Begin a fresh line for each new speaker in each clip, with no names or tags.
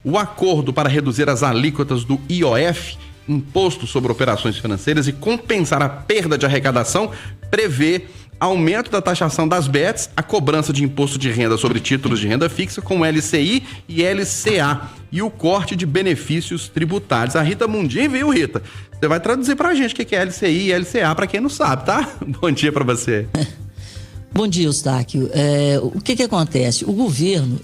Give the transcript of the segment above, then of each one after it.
O acordo para reduzir as alíquotas do IOF, Imposto sobre Operações Financeiras, e compensar a perda de arrecadação, prevê aumento da taxação das bets, a cobrança de imposto de renda sobre títulos de renda fixa com LCI e LCA e o corte de benefícios tributários. A Rita Mundim veio, Rita. Você vai traduzir pra gente o que é LCI e LCA para quem não sabe, tá? Bom dia para você.
Bom dia, Eustáquio. O que acontece? O governo,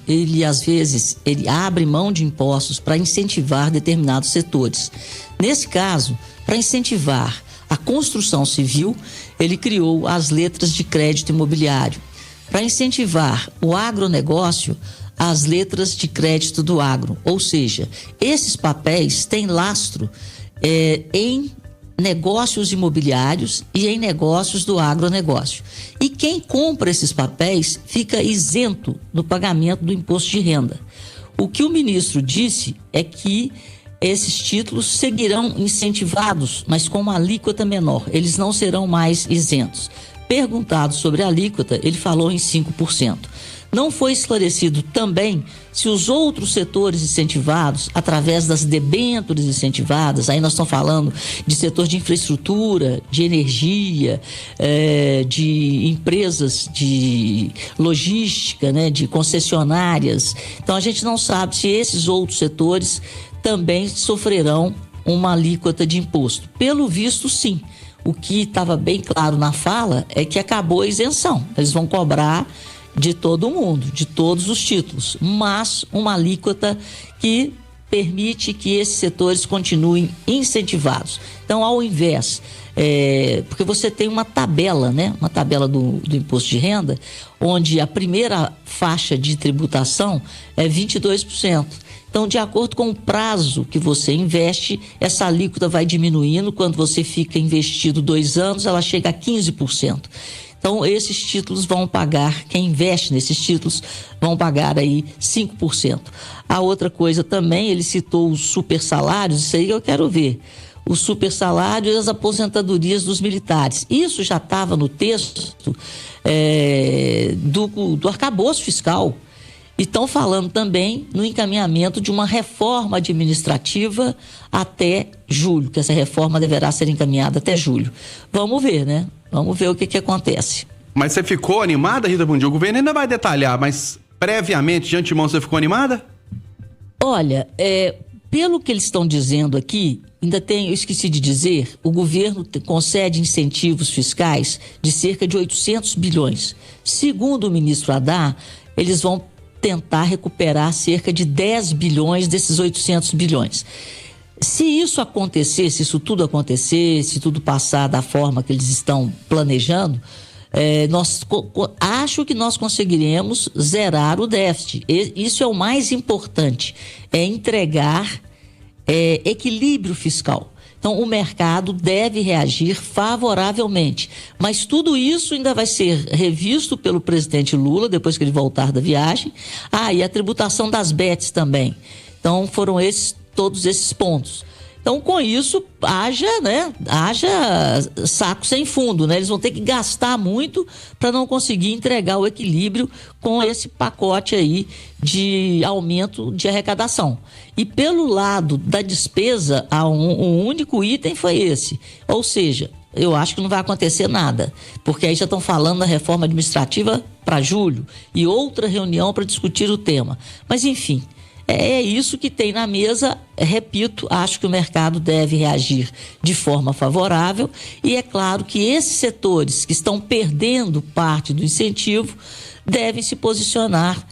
às vezes, abre mão de impostos para incentivar determinados setores. Nesse caso, para incentivar a construção civil, ele criou as letras de crédito imobiliário. Para incentivar o agronegócio, as letras de crédito do agro. Ou seja, esses papéis têm lastro em negócios imobiliários e em negócios do agronegócio. E quem compra esses papéis fica isento do pagamento do imposto de renda. O que o ministro disse é que esses títulos seguirão incentivados, mas com uma alíquota menor. Eles não serão mais isentos. Perguntado sobre a alíquota, ele falou em 5%. Não foi esclarecido também se os outros setores incentivados, através das debêntures incentivadas, aí nós estamos falando de setor de infraestrutura, de energia, de empresas de logística, né, de concessionárias. Então a gente não sabe se esses outros setores também sofrerão uma alíquota de imposto. Pelo visto, sim. O que estava bem claro na fala é que acabou a isenção. Eles vão cobrar de todo mundo, de todos os títulos, mas uma alíquota que permite que esses setores continuem incentivados. Então, ao invés, porque você tem uma tabela, né? Uma tabela do imposto de renda, onde a primeira faixa de tributação é 22%. Então, de acordo com o prazo que você investe, essa alíquota vai diminuindo. Quando você fica investido 2 anos, ela chega a 15%. Então, esses títulos vão pagar, quem investe nesses títulos, vão pagar aí 5%. A outra coisa também, ele citou os super salários, isso aí eu quero ver. Os super salários e as aposentadorias dos militares. Isso já estava no texto do arcabouço fiscal. E estão falando também no encaminhamento de uma reforma administrativa até julho, que essa reforma deverá ser encaminhada até julho. Vamos ver, né? Vamos ver o que acontece.
Mas você ficou animada, Rita Mundim? O governo ainda vai detalhar, mas previamente, de antemão, você ficou animada?
Olha, pelo que eles estão dizendo aqui, eu esqueci de dizer, o governo concede incentivos fiscais de cerca de 800 bilhões. Segundo o ministro Haddad, eles vão tentar recuperar cerca de 10 bilhões desses 800 bilhões. Se isso acontecer, se isso tudo acontecer, se tudo passar da forma que eles estão planejando, acho que nós conseguiremos zerar o déficit. Isso é o mais importante, é entregar equilíbrio fiscal. Então, o mercado deve reagir favoravelmente. Mas tudo isso ainda vai ser revisto pelo presidente Lula, depois que ele voltar da viagem. E a tributação das bets também. Então, foram todos esses pontos. Então, com isso, haja saco sem fundo, né? Eles vão ter que gastar muito para não conseguir entregar o equilíbrio com esse pacote aí de aumento de arrecadação. E pelo lado da despesa, um único item foi esse. Ou seja, eu acho que não vai acontecer nada, porque aí já estão falando da reforma administrativa para julho e outra reunião para discutir o tema. Mas, enfim, é isso que tem na mesa. Repito, acho que o mercado deve reagir de forma favorável e é claro que esses setores que estão perdendo parte do incentivo devem se posicionar,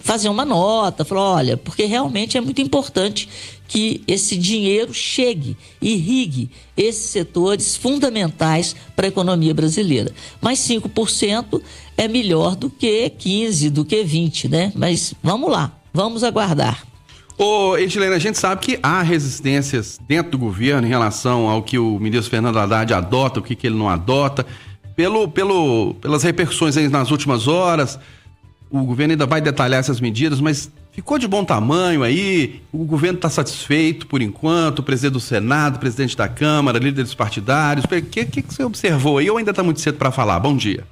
fazer uma nota, falar, olha, porque realmente é muito importante que esse dinheiro chegue, irrigue esses setores fundamentais para a economia brasileira. Mas 5% é melhor do que 15%, do que 20%, né? Mas vamos lá, vamos aguardar.
Ô, Edilene, a gente sabe que há resistências dentro do governo em relação ao que o ministro Fernando Haddad adota, o que ele não adota. Pelas repercussões aí nas últimas horas, o governo ainda vai detalhar essas medidas, mas ficou de bom tamanho aí, o governo está satisfeito por enquanto, o presidente do Senado, o presidente da Câmara, líderes partidários, o que você observou aí ou ainda está muito cedo para falar? Bom dia.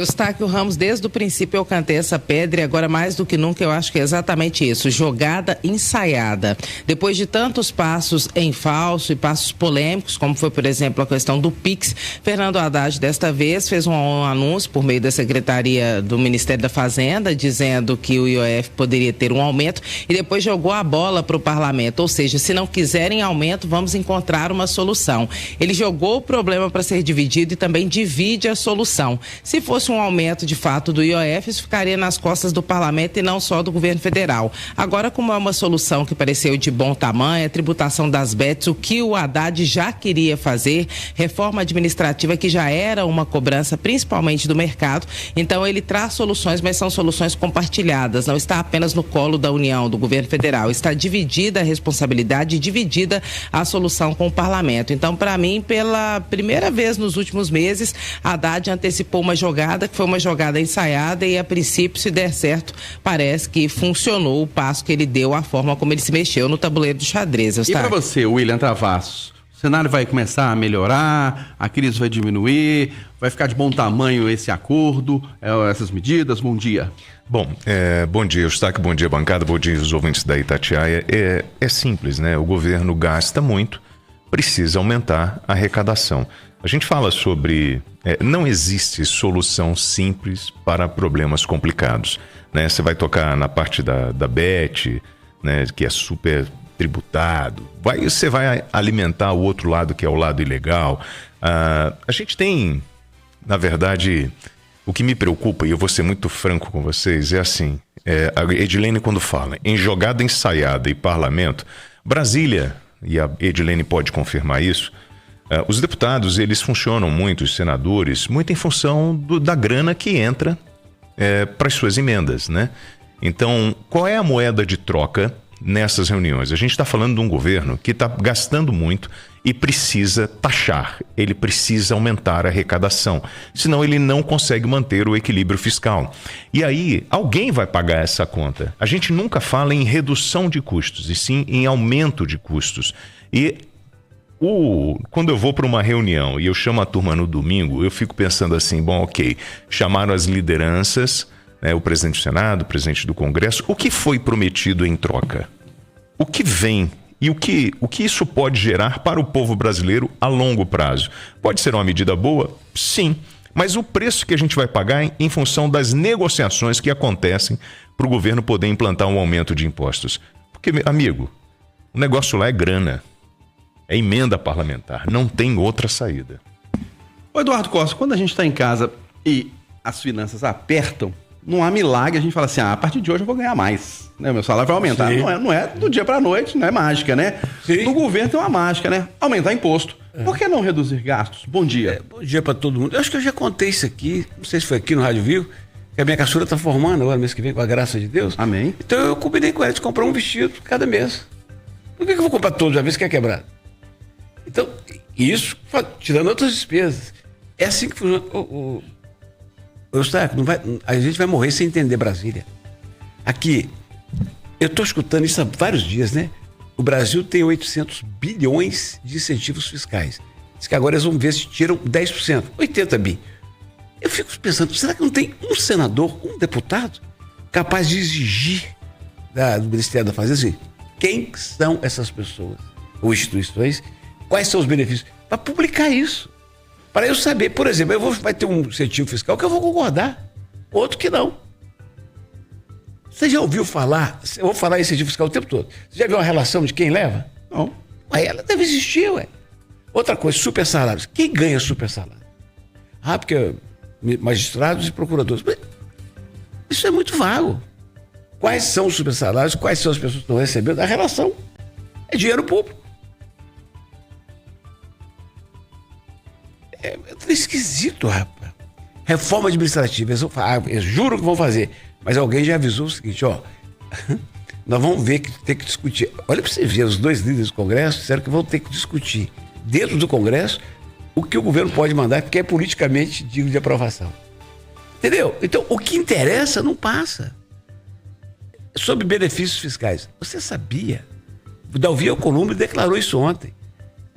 Eustáquio Ramos, desde o princípio eu cantei essa pedra e agora mais do que nunca eu acho que é exatamente isso, jogada ensaiada. Depois de tantos passos em falso e passos polêmicos, como foi, por exemplo, a questão do Pix, Fernando Haddad desta vez fez um anúncio por meio da Secretaria do Ministério da Fazenda, dizendo que o IOF poderia ter um aumento e depois jogou a bola para o parlamento, ou seja, se não quiserem aumento, vamos encontrar uma solução. Ele jogou o problema para ser dividido e também divide a solução. Se fosse um aumento de fato do IOF, isso ficaria nas costas do parlamento e não só do governo federal. Agora, como é uma solução que pareceu de bom tamanho, a tributação das bets, o que o Haddad já queria fazer, reforma administrativa que já era uma cobrança principalmente do mercado, então ele traz soluções, mas são soluções compartilhadas, não está apenas no colo da União, do governo federal, está dividida a responsabilidade e dividida a solução com o parlamento. Então, para mim, pela primeira vez nos últimos meses, Haddad antecipou uma jogada que foi uma jogada ensaiada e a princípio, se der certo, parece que funcionou o passo que ele deu, a forma como ele se mexeu no tabuleiro do xadrez.
E para você, William Travassos, o cenário vai começar a melhorar, a crise vai diminuir, vai ficar de bom tamanho esse acordo, essas medidas? Bom dia.
Bom, bom dia, Eustáquio, bom dia, bancada, bom dia os ouvintes da Itatiaia. É simples, né? O governo gasta muito, precisa aumentar a arrecadação. A gente fala sobre... não existe solução simples para problemas complicados, né? Você vai tocar na parte da BET, né, que é super tributado. Você vai alimentar o outro lado, que é o lado ilegal. A gente tem, na verdade, o que me preocupa, e eu vou ser muito franco com vocês, é assim, a Edilene quando fala em jogada ensaiada e parlamento, Brasília, e a Edilene pode confirmar isso, os deputados, eles funcionam muito, os senadores, muito em função da grana que entra para as suas emendas, né? Então, qual é a moeda de troca nessas reuniões? A gente está falando de um governo que está gastando muito e precisa taxar, ele precisa aumentar a arrecadação, senão ele não consegue manter o equilíbrio fiscal. E aí, alguém vai pagar essa conta. A gente nunca fala em redução de custos, e sim em aumento de custos. E quando eu vou para uma reunião e eu chamo a turma no domingo, eu fico pensando assim, bom, ok, chamaram as lideranças, né, o presidente do Senado, o presidente do Congresso, o que foi prometido em troca? O que vem e o que isso pode gerar para o povo brasileiro a longo prazo? Pode ser uma medida boa? Sim, mas o preço que a gente vai pagar em função das negociações que acontecem para o governo poder implantar um aumento de impostos. Porque, amigo, o negócio lá é grana. É emenda parlamentar, não tem outra saída.
Ô Eduardo Costa, quando a gente está em casa e as finanças apertam, não há milagre, a gente fala assim, a partir de hoje eu vou ganhar mais, né? Meu salário vai aumentar. Não é do dia para a noite, não é mágica, né? Sim. No governo tem uma mágica, né? Aumentar imposto. Por que não reduzir gastos? Bom dia.
Bom dia para todo mundo. Eu acho que eu já contei isso aqui, não sei se foi aqui no Rádio Vivo, que a minha caçula está formando agora, mês que vem, com a graça de Deus.
Amém.
Então eu combinei com ela de comprar um vestido cada mês. Por que eu vou comprar todos a vez que é quebrado? Então, isso, tirando outras despesas. É assim que funciona. Eustáquio, a gente vai morrer sem entender Brasília. Aqui, eu estou escutando isso há vários dias, né? O Brasil tem 800 bilhões de incentivos fiscais. Diz que agora eles vão ver se tiram 10%, 80 bi. Eu fico pensando, será que não tem um senador, um deputado, capaz de exigir do Ministério da Fazenda assim, quem são essas pessoas ou instituições? Quais são os benefícios? Para publicar isso. Para eu saber, por exemplo, vai ter um incentivo fiscal que eu vou concordar, outro que não. Você já ouviu falar, eu vou falar em incentivo fiscal o tempo todo, você já viu uma relação de quem leva? Não. Mas ela deve existir, ué. Outra coisa, super salários. Quem ganha super salário? Porque magistrados e procuradores. Mas isso é muito vago. Quais são os super salários? Quais são as pessoas que estão recebendo? A relação é dinheiro público. É esquisito, rapaz. Reforma administrativa, eles juram que vão fazer, mas alguém já avisou o seguinte, nós vamos ver que tem que discutir. Olha para você ver, os dois líderes do Congresso disseram que vão ter que discutir dentro do Congresso o que o governo pode mandar, porque é politicamente digno de aprovação. Entendeu? Então, o que interessa não passa. Sobre benefícios fiscais. Você sabia? O Davi Alcolumbre declarou isso ontem.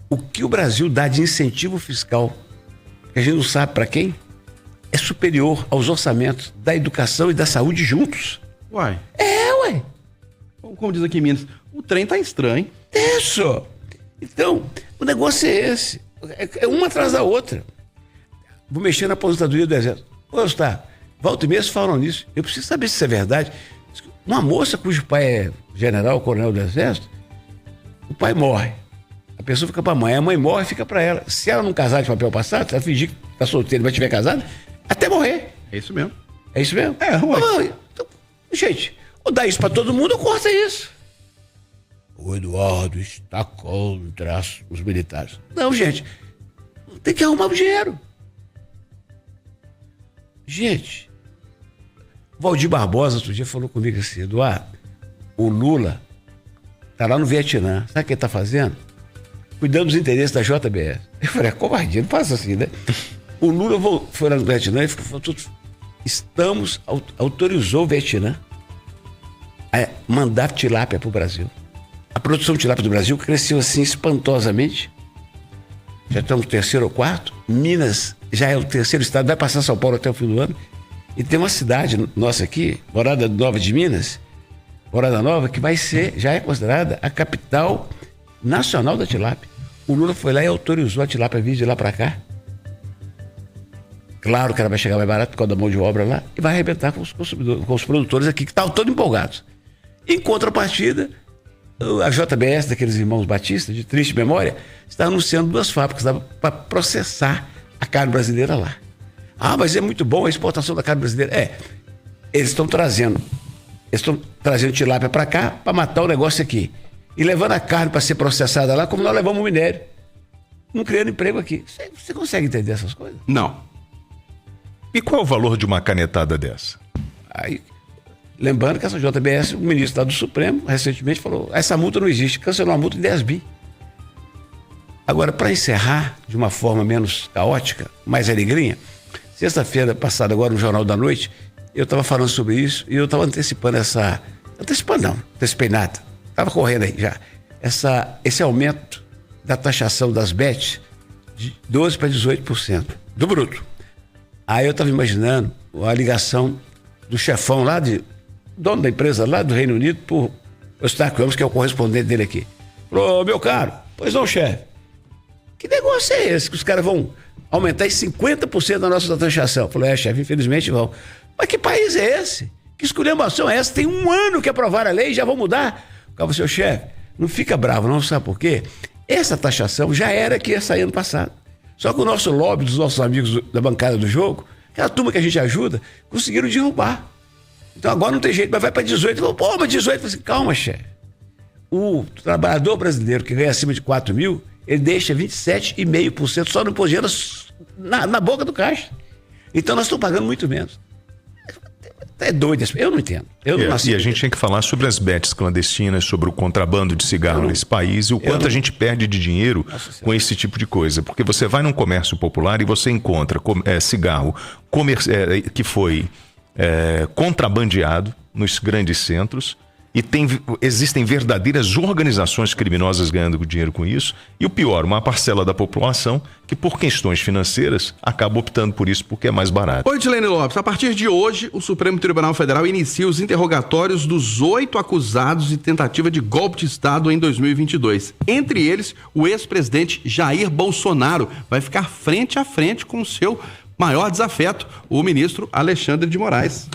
O que o Brasil dá de incentivo fiscal, que a gente não sabe para quem, é superior aos orçamentos da educação e da saúde juntos.
Uai.
Ué.
Como diz aqui em Minas, o trem tá estranho.
Isso. Então, o negócio é esse. É uma atrás da outra. Vou mexer na aposentadoria do Exército. Volta e meia falam nisso. Eu preciso saber se isso é verdade. Uma moça cujo pai é general, coronel do Exército, o pai morre. A pessoa fica pra mãe. A mãe morre e fica pra ela. Se ela não casar de papel passado, se ela fingir que tá solteira e vai estiver casada, até morrer.
É isso mesmo.
É isso mesmo? Então, gente, ou dá isso pra todo mundo ou corta isso. O Eduardo está contra os militares. Não, gente. Tem que arrumar o dinheiro. Gente, Valdir Barbosa outro dia falou comigo assim: Eduardo, o Lula tá lá no Vietnã. Sabe o que ele tá fazendo? Cuidando dos interesses da JBS. Eu falei, covardia, não faça assim, né? O Lula foi lá no Vietnã e falou, autorizou o Vietnã a mandar tilápia pro Brasil. A produção de tilápia do Brasil cresceu assim espantosamente. Já estamos no 3º ou 4º. Minas já é o 3º estado, vai passar São Paulo até o fim do ano. E tem uma cidade nossa aqui, Morada Nova de Minas, Morada Nova, que já é considerada a capital nacional da tilápia. O Lula foi lá e autorizou a tilápia vir de lá para cá. Claro que ela vai chegar mais barato por causa da mão de obra lá e vai arrebentar com os consumidores, com os produtores aqui que estavam todos empolgados. Em contrapartida, a JBS, daqueles irmãos Batista, de triste memória, está anunciando 2 fábricas para processar a carne brasileira lá. Mas é muito bom a exportação da carne brasileira. Eles estão trazendo tilápia para cá para matar o negócio aqui. E levando a carne para ser processada lá, como nós levamos o minério. Não criando emprego aqui. Você consegue entender essas coisas?
Não.
E qual é o valor de uma canetada dessa?
Aí, lembrando que essa JBS, o ministro do Supremo, recentemente falou, essa multa não existe, cancelou a multa de 10 bi. Agora, para encerrar de uma forma menos caótica, mais alegrinha, sexta-feira passada, agora no Jornal da Noite, eu estava falando sobre isso e eu estava antecipei nada. Estava correndo aí já. Esse aumento da taxação das bets de 12% para 18% do bruto. Aí eu estava imaginando a ligação do chefão lá, dono da empresa lá do Reino Unido, por Eustáquio Ramos, que é o correspondente dele aqui. Falou, meu caro, pois não, chefe. Que negócio é esse que os caras vão aumentar em 50% da nossa taxação? Falou, chefe, infelizmente vão. Mas que país é esse? Que esculhambação é essa? Tem 1 ano que aprovaram a lei e já vão mudar. O cara, seu chefe, não fica bravo não, sabe por quê? Essa taxação já era que ia sair ano passado. Só que o nosso lobby dos nossos amigos da bancada do jogo, aquela turma que a gente ajuda, conseguiram derrubar. Então agora não tem jeito, mas vai para 18. Falou, mas 18. Falei assim, calma, chefe. O trabalhador brasileiro que ganha acima de 4 mil, ele deixa 27,5% só no imposto de renda na boca do caixa. Então nós estamos pagando muito menos. É doido, eu não entendo.
E a gente tem que falar sobre as bets clandestinas, sobre o contrabando de cigarro nesse país e o quanto a gente perde de dinheiro com esse tipo de coisa. Porque você vai num comércio popular e você encontra cigarro que foi contrabandeado nos grandes centros. E existem verdadeiras organizações criminosas ganhando dinheiro com isso. E o pior, uma parcela da população que, por questões financeiras, acaba optando por isso porque é mais barato.
Oi, Edilene Lopes. A partir de hoje, o Supremo Tribunal Federal inicia os interrogatórios dos 8 acusados de tentativa de golpe de Estado em 2022. Entre eles, o ex-presidente Jair Bolsonaro vai ficar frente a frente com o seu maior desafeto, o ministro Alexandre de Moraes.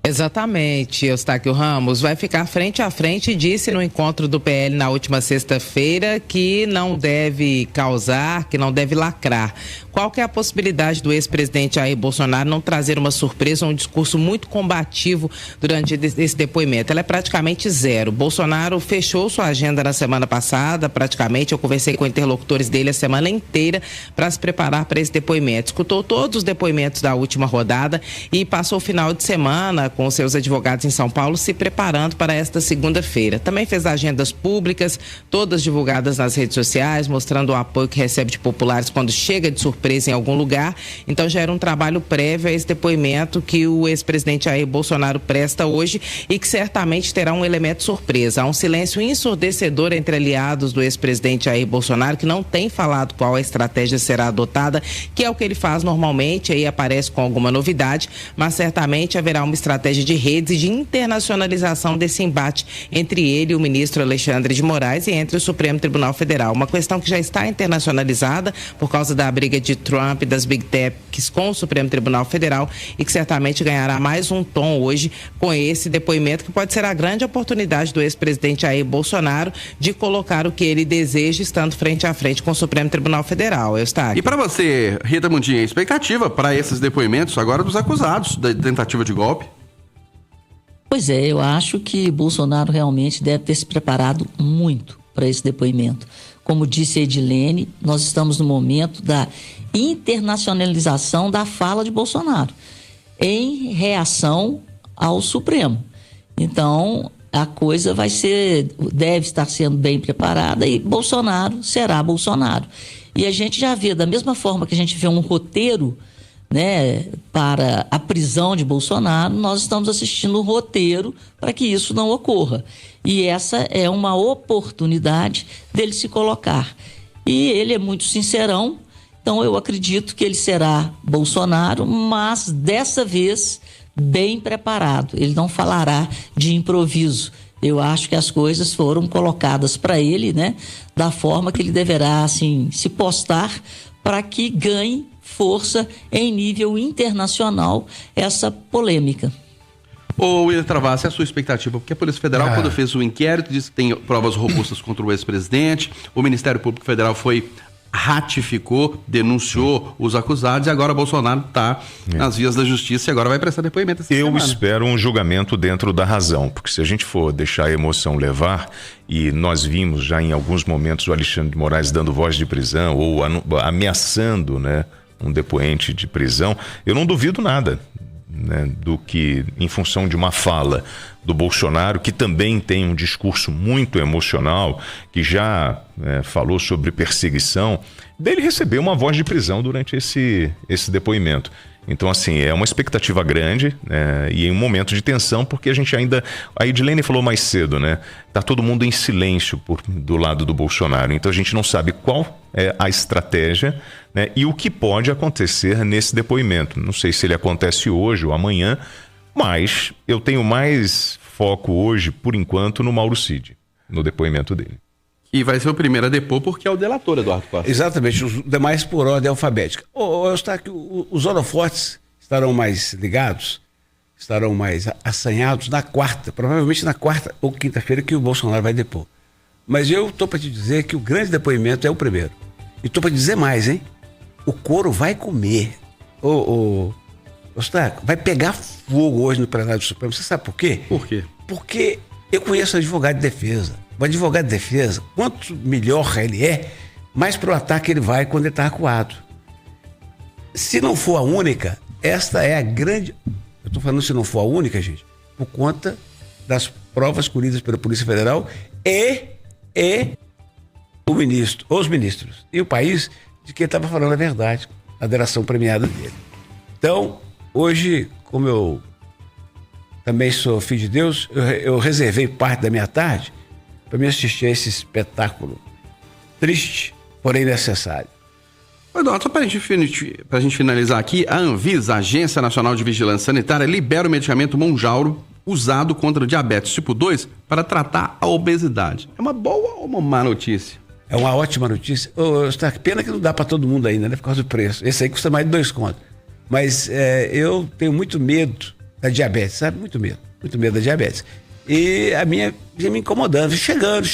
Exatamente, Eustáquio Ramos vai ficar frente a frente e disse no encontro do PL na última sexta-feira que não deve causar, que não deve lacrar. Qual que é a possibilidade do ex-presidente Jair Bolsonaro não trazer uma surpresa ou um discurso muito combativo durante esse depoimento? Ela é praticamente zero. Bolsonaro fechou sua agenda na semana passada, praticamente. Eu conversei com interlocutores dele a semana inteira para se preparar para esse depoimento. Escutou todos os depoimentos da última rodada e passou o final de semana com seus advogados em São Paulo, se preparando para esta segunda-feira. Também fez agendas públicas, todas divulgadas nas redes sociais, mostrando o apoio que recebe de populares quando chega de surpresa em algum lugar. Então já era um trabalho prévio a esse depoimento que o ex-presidente Jair Bolsonaro presta hoje e que certamente terá um elemento surpresa. Há um silêncio ensurdecedor entre aliados do ex-presidente Jair Bolsonaro, que não tem falado qual a estratégia será adotada, que é o que ele faz normalmente, aí aparece com alguma novidade, mas certamente haverá uma estratégia de redes e de internacionalização desse embate entre ele e o ministro Alexandre de Moraes e entre o Supremo Tribunal Federal. Uma questão que já está internacionalizada por causa da briga de Trump e das Big Techs com o Supremo Tribunal Federal e que certamente ganhará mais um tom hoje com esse depoimento, que pode ser a grande oportunidade do ex-presidente Jair Bolsonaro de colocar o que ele deseja estando frente a frente com o Supremo Tribunal Federal.
E para você, Rita Mundinha, a expectativa para esses depoimentos agora dos acusados da tentativa de golpe?
Pois é, eu acho que Bolsonaro realmente deve ter se preparado muito para esse depoimento. Como disse a Edilene, nós estamos no momento da internacionalização da fala de Bolsonaro, em reação ao Supremo. Então, a coisa deve estar sendo bem preparada e Bolsonaro será Bolsonaro. E a gente já vê, da mesma forma que a gente vê um roteiro, né, para a prisão de Bolsonaro, nós estamos assistindo um roteiro para que isso não ocorra. E essa é uma oportunidade dele se colocar. E ele é muito sincerão, então eu acredito que ele será Bolsonaro, mas dessa vez bem preparado. Ele não falará de improviso. Eu acho que as coisas foram colocadas para ele, né, da forma que ele deverá, assim, se postar para que ganhe força em nível internacional essa polêmica.
Ô, William Travassi, a sua expectativa? Porque a Polícia Federal, quando fez o inquérito, disse que tem provas robustas contra o ex-presidente, o Ministério Público Federal ratificou, denunciou os acusados e agora Bolsonaro está nas vias da justiça e agora vai prestar depoimento essa semana.
Eu espero um julgamento dentro da razão, porque se a gente for deixar a emoção levar, e nós vimos já em alguns momentos o Alexandre de Moraes dando voz de prisão ou ameaçando, né, um depoente de prisão, eu não duvido nada, né, do que, em função de uma fala do Bolsonaro, que também tem um discurso muito emocional, que já falou sobre perseguição, dele receber uma voz de prisão durante esse depoimento. Então, assim, é uma expectativa grande, e em um momento de tensão, porque a gente ainda... A Edilene falou mais cedo, né? Tá todo mundo em silêncio do lado do Bolsonaro. Então, a gente não sabe qual é a estratégia, né, e o que pode acontecer nesse depoimento. Não sei se ele acontece hoje ou amanhã, mas eu tenho mais foco hoje, por enquanto, no Mauro Cid, no depoimento dele.
E vai ser o primeiro a depor porque é o delator, Eduardo Costa.
Exatamente, os demais por ordem alfabética. Os holofotes estarão mais ligados, estarão mais assanhados na quarta, provavelmente na quarta ou quinta-feira que o Bolsonaro vai depor. Mas eu estou para te dizer que o grande depoimento é o primeiro. E estou para dizer mais, hein? O couro vai comer. Vai pegar fogo hoje no plenário do Supremo. Você sabe por quê?
Por quê?
Porque eu conheço advogado de defesa. O advogado de defesa, quanto melhor ele é, mais pro ataque ele vai quando ele está acuado. Se não for a única, esta é a grande... Eu estou falando se não for a única, gente, por conta das provas colhidas pela Polícia Federal e os ministros. E o país de quem estava falando a verdade, a delação premiada dele. Então, hoje, como eu também sou filho de Deus, eu reservei parte da minha tarde para me assistir a esse espetáculo triste, porém necessário.
Eduardo, só para a gente finalizar aqui, a Anvisa, a Agência Nacional de Vigilância Sanitária, libera o medicamento Mounjaro usado contra diabetes tipo 2 para tratar a obesidade. É uma boa ou uma má notícia?
É uma ótima notícia. Pena que não dá para todo mundo ainda, né? Por causa do preço. Esse aí custa mais de 2 contos. Mas eu tenho muito medo da diabetes, sabe? Muito medo da diabetes. E a minha vinha me incomodando, chegando.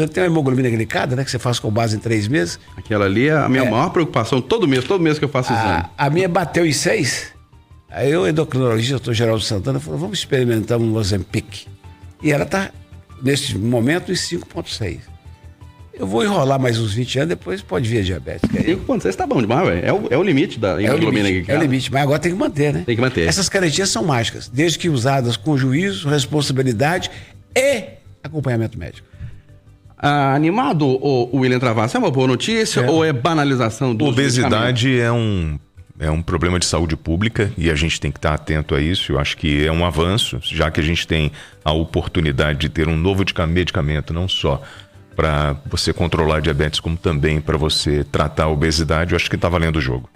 Tem uma hemoglobina glicada, né? Que você faz com base em 3 meses.
Aquela ali é a minha maior preocupação, todo mês que eu faço exame.
A minha bateu em 6. Aí o endocrinologista, o doutor Geraldo Santana, falou, vamos experimentar um Ozempic. E ela está, nesse momento, em 5,6. eu vou enrolar mais uns 20 anos, depois pode vir a diabetes.
5,6 tá bom demais, velho. É o limite da hemoglobina glicada.
É o limite, mas agora tem que manter, né?
Tem que manter.
Essas caretinhas são mágicas, desde que usadas com juízo, responsabilidade e acompanhamento médico.
Animado, o William Travassos, é uma boa notícia ou é banalização do
Obesidade é um problema de saúde pública e a gente tem que estar atento a isso. Eu acho que é um avanço, já que a gente tem a oportunidade de ter um novo medicamento, não só para você controlar a diabetes, como também para você tratar a obesidade. Eu acho que está valendo o jogo.